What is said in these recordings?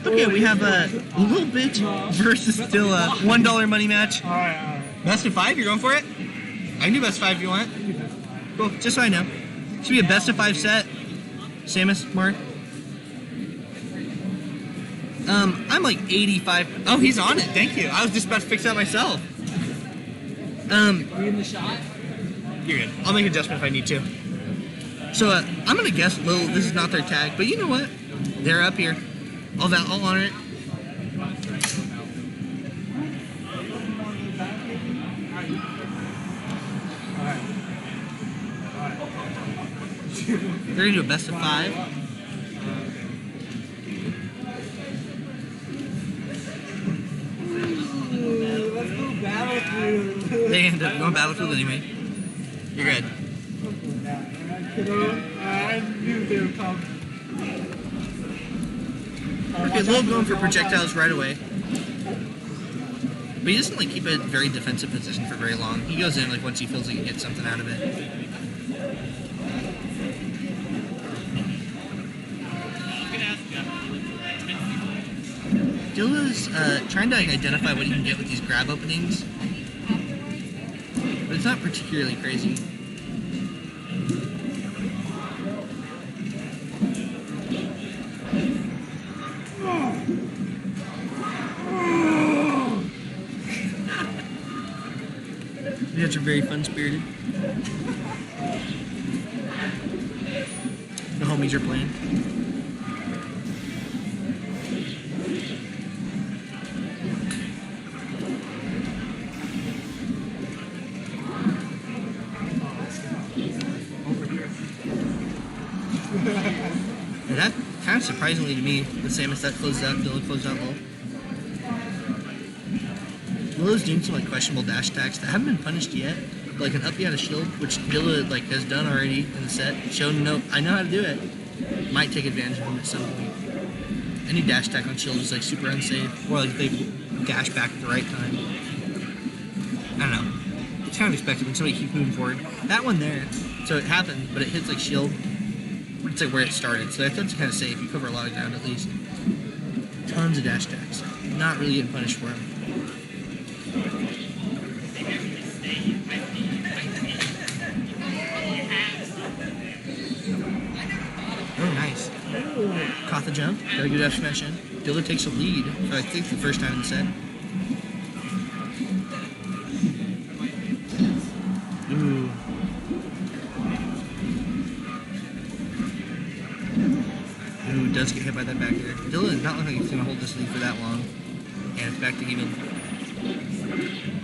Okay, we have a Lil Bitch versus Dilla $1 money match. All right. Best of 5, you're going for it? I can do best of 5 if you want. Cool, just so I know. Should be a best of 5 set. Samus, Marth. I'm like 85. Oh, he's on it. Thank you. I was just about to fix that myself. Are you in the shot? You're good. I'll make an adjustment if I need to. So, I'm gonna guess Lil, this is not their tag, but you know what? They're up here. I'll honor it. They're gonna do a best of 5. Let's go Battlefield. They end up going Battlefield anyway. You're good. I knew they would come. Okay, Lil going for projectiles right away. But he doesn't like keep a very defensive position for very long. He goes in like once he feels like he gets something out of it. Dilla's trying to like, identify what he can get with these grab openings, but it's not particularly crazy. You guys are very fun-spirited. The homies are playing. And that kind of surprisingly to me, the Samus that closed out, Dilla closed out low. Dilla's doing some like questionable dash attacks that haven't been punished yet. Like an up out of shield, which Dilla like has done already in the set. Shown I know how to do it. Might take advantage of him at some point. Any dash attack on shield is like super unsafe. Or like they dash back at the right time. I don't know. It's kind of expected when somebody keeps moving forward. That one there, so it happens, but it hits like shield. It's like where it started, so that's kind of safe. You cover a lot of ground at least. Tons of dash attacks. Not really getting punished for them. Oh, nice. Caught the jump. Got a good F smash in. Dilla takes a lead for I think the first time in the set. Ooh. Ooh, does get hit by that back air. Dilla does not look like he's going to hold this lead for that long. And it's back to even.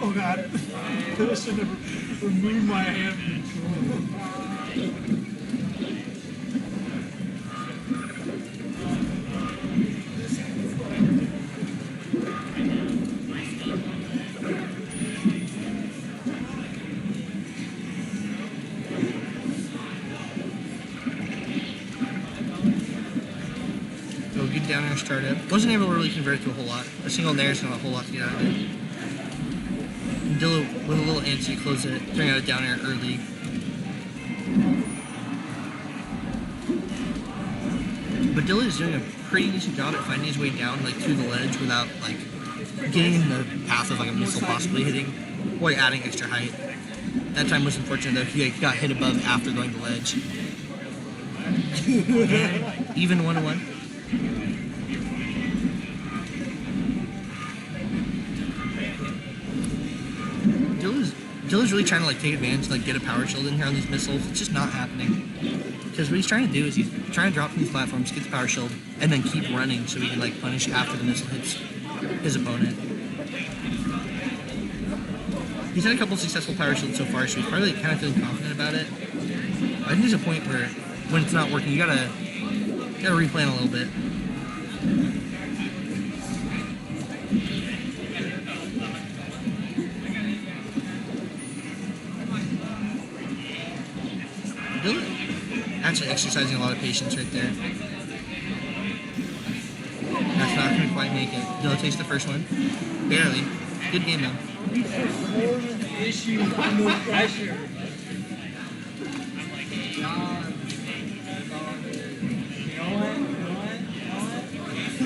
Oh god. I should have removed my hand from control. Good down air startup. Wasn't able to really convert it to a whole lot. A single nair is not a whole lot to get out of it. And Dilla with a little antsy close it, throwing out a down air early. But Dilla is doing a pretty decent job at finding his way down like to the ledge without like getting in the path of like a missile possibly hitting or like, adding extra height. That time was unfortunate though. He like, got hit above after going to the ledge. Even 1-1. Dilla's really trying to like take advantage, like get a power shield in here on these missiles. It's just not happening. Because what he's trying to do is he's trying to drop from these platforms, get the power shield, and then keep running so he can like punish after the missile hits his opponent. He's had a couple successful power shields so far, so he's probably like, kind of feeling confident about it. But I think there's a point where when it's not working, you gotta replan a little bit. Actually exercising a lot of patience right there. That's not going to quite make it. Dilla takes the first one. Barely. Good game though. Issue no pressure.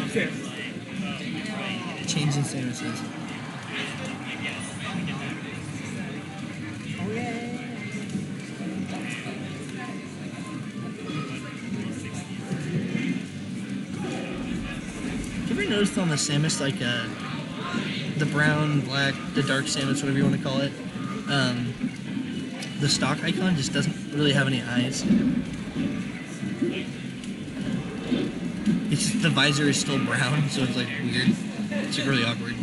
Okay. change than Samus is. Oh yeah. Have you ever noticed on the Samus, like, the brown, black, the dark Samus, whatever you want to call it, the stock icon just doesn't really have any eyes. It's just, the visor is still brown, so it's like weird. It's like really awkward.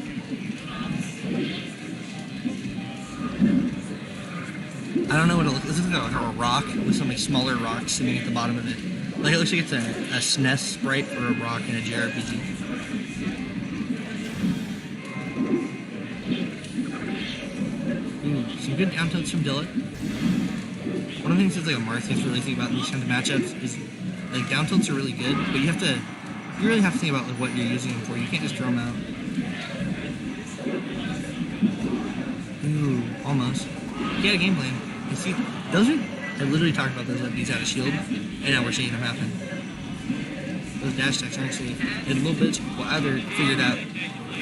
I don't know what it looks like. It looks like a rock with some like smaller rocks sitting at the bottom of it. Like it looks like it's a SNES sprite for a rock in a JRPG. Ooh, some good down tilts from Dilla. One of the things that's like a Marth thing to really think about in these kinds of matchups is like down tilts are really good, but you really have to think about like what you're using them for. You can't just throw them out. Ooh, almost. You had a game plan. You see, those are. I literally talked about those these out of shield, and now we're seeing them happen. Those dash attacks aren't safe. And Lil Bitch will either figure it out.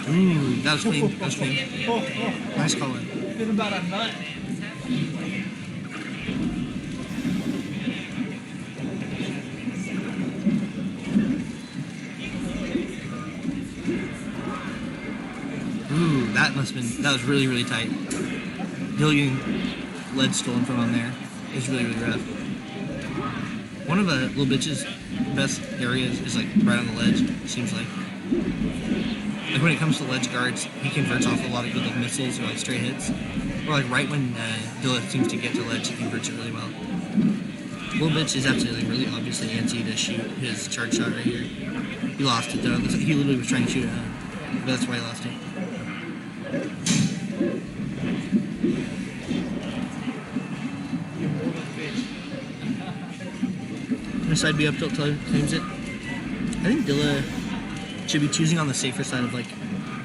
Ooh, that was clean. That was clean. Nice call in. Been about a nut. Ooh, that was really, really tight. Dilla getting lead stolen from him there is really, really rough. One of Lil Bitch's best areas is like right on the ledge, it seems like. Like when it comes to ledge guards, he converts off a lot of good like missiles or like straight hits. Or like right when Dilla seems to get to ledge, he converts it really well. Lil Bitch is absolutely really obviously antsy to shoot his charge shot right here. He lost it though. It looks like he literally was trying to shoot it, but that's why he lost it. Side B up tilt claims it. I think Dilla should be choosing on the safer side of like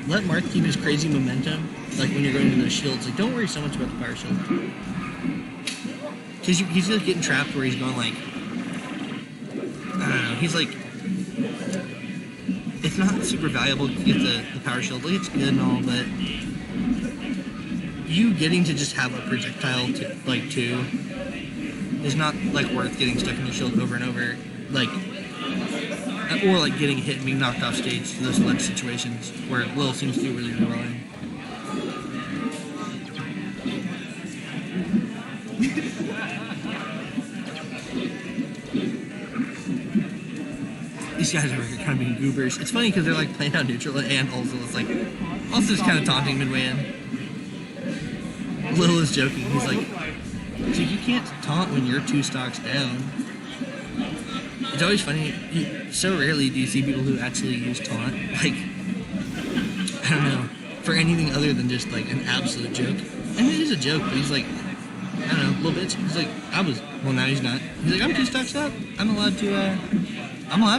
let Marth keep his crazy momentum like when you're going into those shields. Like don't worry so much about the power shield. Cause he's like getting trapped where he's going like I don't know, he's like it's not super valuable to get the power shield. Like it's good and all, but you getting to just have a projectile two is not like worth getting stuck in your shield over and over, like, or like getting hit and being knocked off stage to those ledge situations where Lil seems to do really, really well in. These guys are kind of being goobers. It's funny because they're like playing out neutral and also it's like also just kind of taunting midway in. Lil is joking. He's like, so you can't taunt when you're 2 stocks down. It's always funny. So rarely do you see people who actually use taunt. Like, I don't know, for anything other than just like an absolute joke. And it is a joke, but he's like, I don't know, Lil Bitch. He's like, well now he's not. He's like, I'm 2 stocks up. I'm allowed to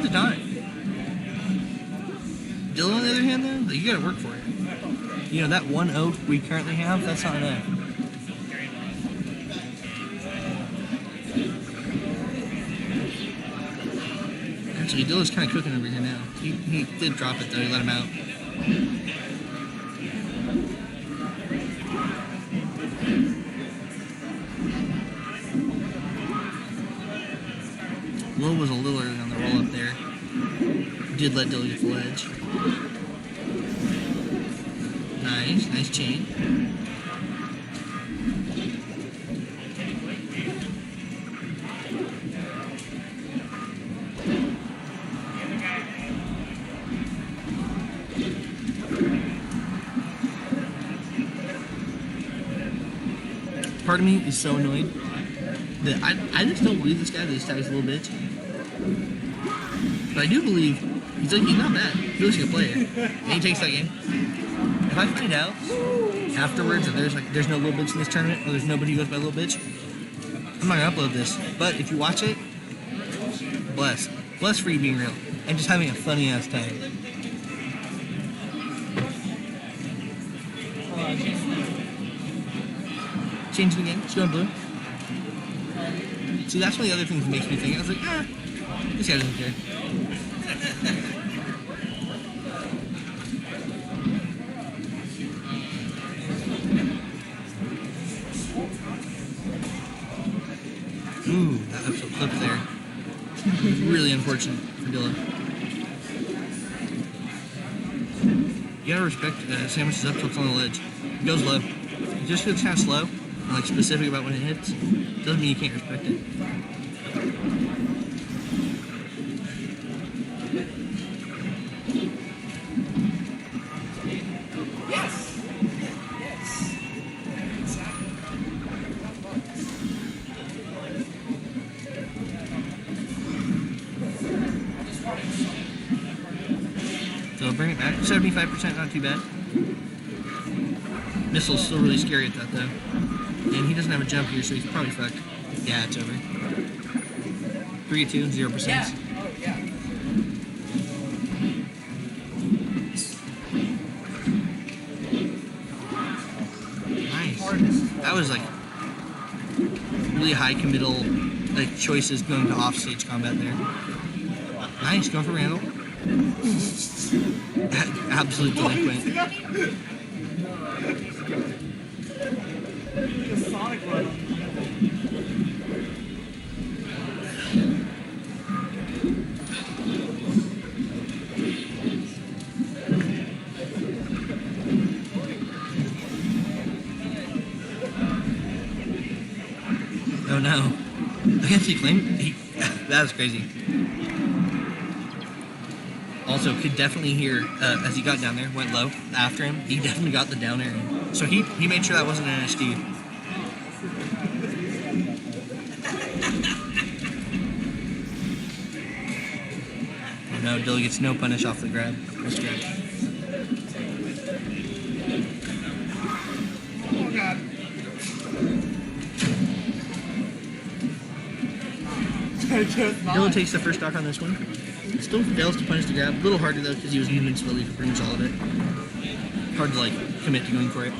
taunt. Dilla on the other hand though, like, you gotta work for it. You know, that 1 oak we currently have, that's not enough. Actually, Dilla's kind of cooking over here now. He did drop it though, he let him out. Lil was a little early on the roll up there. Did let Dilla get the ledge. Nice chain. Part of me is so annoyed that I just don't believe this guy that this guy's a little bitch. But I do believe he's not bad. He looks like a player. And he takes that game. If I find out afterwards that there's no Lil Bitch in this tournament, or there's nobody who goes by Lil Bitch, I'm not gonna upload this. But if you watch it, bless for you being real and just having a funny ass time. Change the game. It's going blue. See, that's one of the other things that makes me think. I was like, this guy doesn't care. really unfortunate for Dilla. You gotta respect Samus is up tilts on the ledge. It goes low. It just gets kind of slow and like specific about when it hits. Doesn't mean you can't respect it. So bring it back. 75%, not too bad. Missile's still really scary at that though. And he doesn't have a jump here, so he's probably fucked. Yeah, it's over. 3-2, 0%. Yeah. Oh, yeah. Nice. That was like really high committal like choices going to offstage combat there. Nice, going for Randall. Absolute delinquent. The Sonic run. Oh no. Against he claimed that was crazy. Also, could definitely hear as he got down there, went low after him. He definitely got the down air in. So he made sure that wasn't an SD. Oh no, Dilla gets no punish off the grab. Nice grab. Oh, God. Dilla takes the first stock on this one. Still fails to punish the grab. A little harder though because he was moving slowly for pretty much all of it. Hard to like commit to going for it.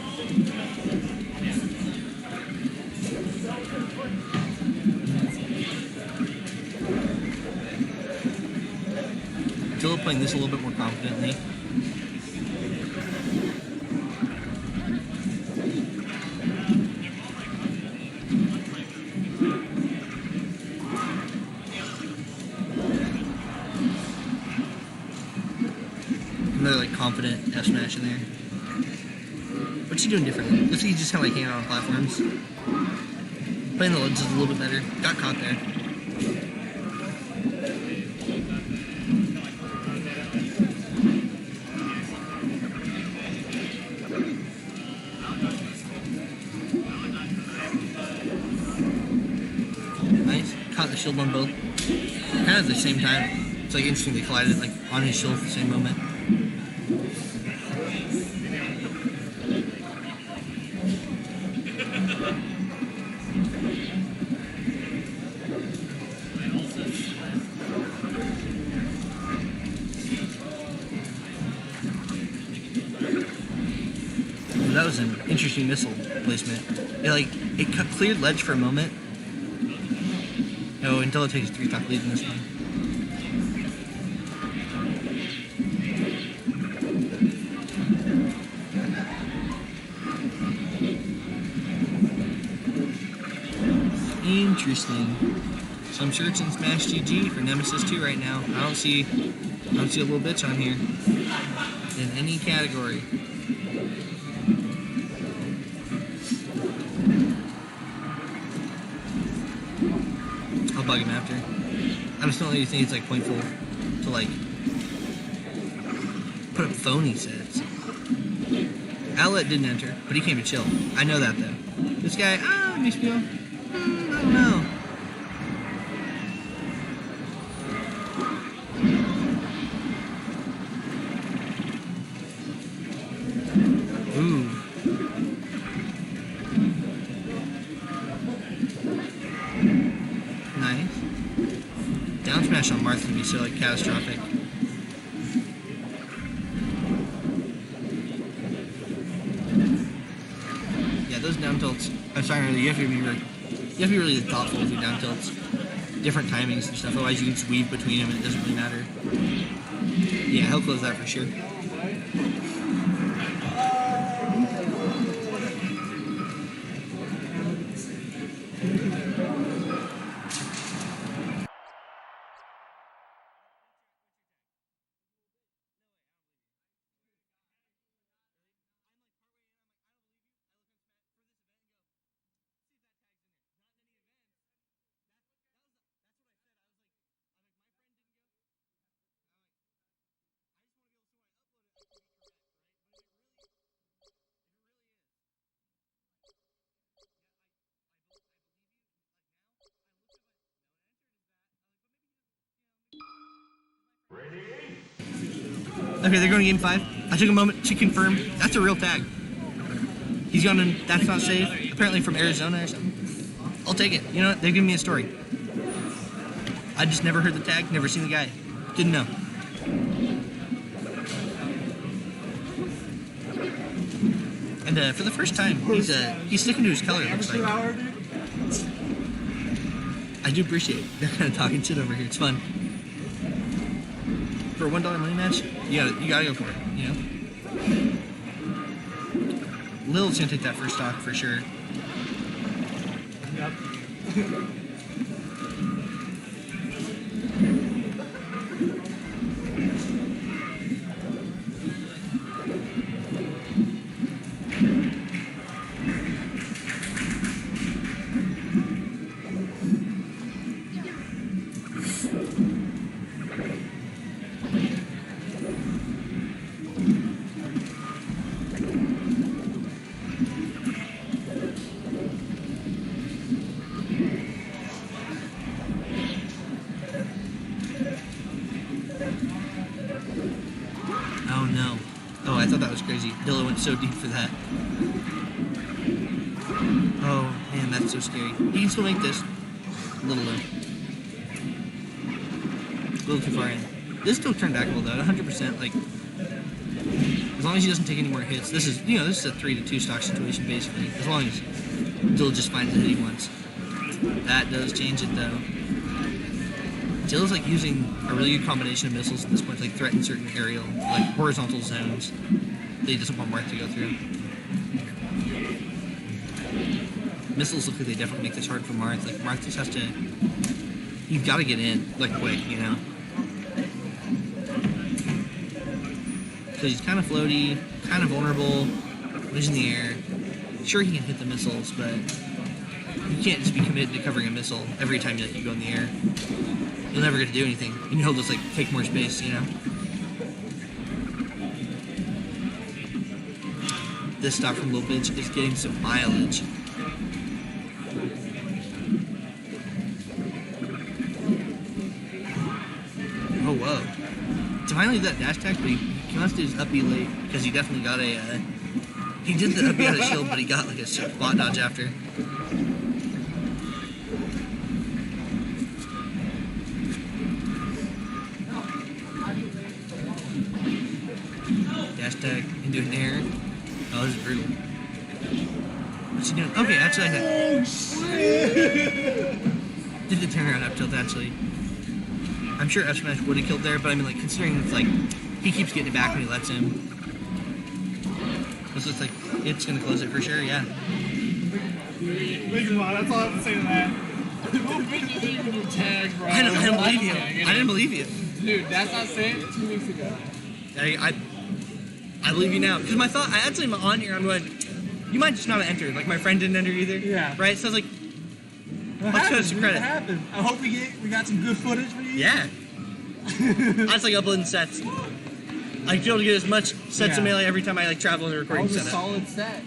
Dilla playing this a little bit more confidently. Another like confident F smash in there. What's he doing differently? Looks like he's just kind of like hanging out on platforms. Playing the ledges a little bit better. Got caught there. Nice. Caught the shield on both. Kind of at the same time. It's like interesting they collided like on his shield at the same moment. That was an interesting missile placement. It cleared ledge for a moment. Oh, and Dilla takes a 3-stock lead in this one. Interesting. So I'm sure it's in Smash GG for Nemesis 2 right now. I don't see a Lil Bitch on here in any category. I'll bug him after. I just don't really think it's like pointful to like put up phony sets. Outlet didn't enter, but he came to chill. I know that though. This guy, makes me go, I don't know. Ooh. Nice. Down smash on Marth can be so like catastrophic. Yeah, those down tilts. I'm sorry, you have to be really thoughtful with your down tilts. Different timings and stuff. Otherwise, you can just weave between them and it doesn't really matter. Yeah, he'll close that for sure. Okay, they're going to game 5. I took a moment to confirm. That's a real tag. He's gone to That's Not Safe, apparently from Arizona or something. I'll take it. You know what? They're giving me a story. I just never heard the tag, never seen the guy. Didn't know. And for the first time, he's sticking to his color, it looks like. I do appreciate it. They're kind of talking shit over here. It's fun. For a $1 money match, you gotta go for it, you know? Lil's gonna take that first stock for sure. Yep. Oh no. Oh, I thought that was crazy. Dilla went so deep for that. Oh man, that's so scary. He can still make this. A little low. A little too far in. This still turned back a little though, 100%. Like, as long as he doesn't take any more hits, this is a 3-2 stock situation basically. As long as Dilla just finds the hit he wants. That does change it though. Dilla's like using a really good combination of missiles at this point to like threaten certain aerial, like horizontal zones that he doesn't want Marth to go through. Missiles look like they definitely make this hard for Marth. Like Marth just has to, you've got to get in like quick, you know. So he's kind of floaty, kind of vulnerable, when he's in the air. Sure, he can hit the missiles, but you can't just be committed to covering a missile every time that you go in the air. You'll never get to do anything, and he'll just like take more space, you know. This stock from Lil Bitch is getting some mileage. Oh whoa! So finally that dash attack, but he must do his up B late because he definitely got a. He did the up B out of shield, but he got like a spot dodge after. Dash attack into an air. Oh, this is brutal. What's he doing? Okay, actually, I did the turnaround up tilt actually. I'm sure F smash would have killed there, but I mean, like considering it's like he keeps getting it back when he lets him. This looks like it's gonna close it for sure. Yeah. Come on, that's all I have to say to that. Lil Bitch isn't even your tag, bro. I don't believe you. I didn't believe you. Dude, that's not saying it 2 weeks ago. I believe you now. Because my thought, I actually am on here, I'm going, you might just not have entered. Like, my friend didn't enter either. Yeah. Right? So I was like, let's cut us some credit. What happened? I hope we got some good footage for you. Yeah. I just like uploading sets. I feel to get as much sets of melee every time I like travel in the That recording was a setup. solid set.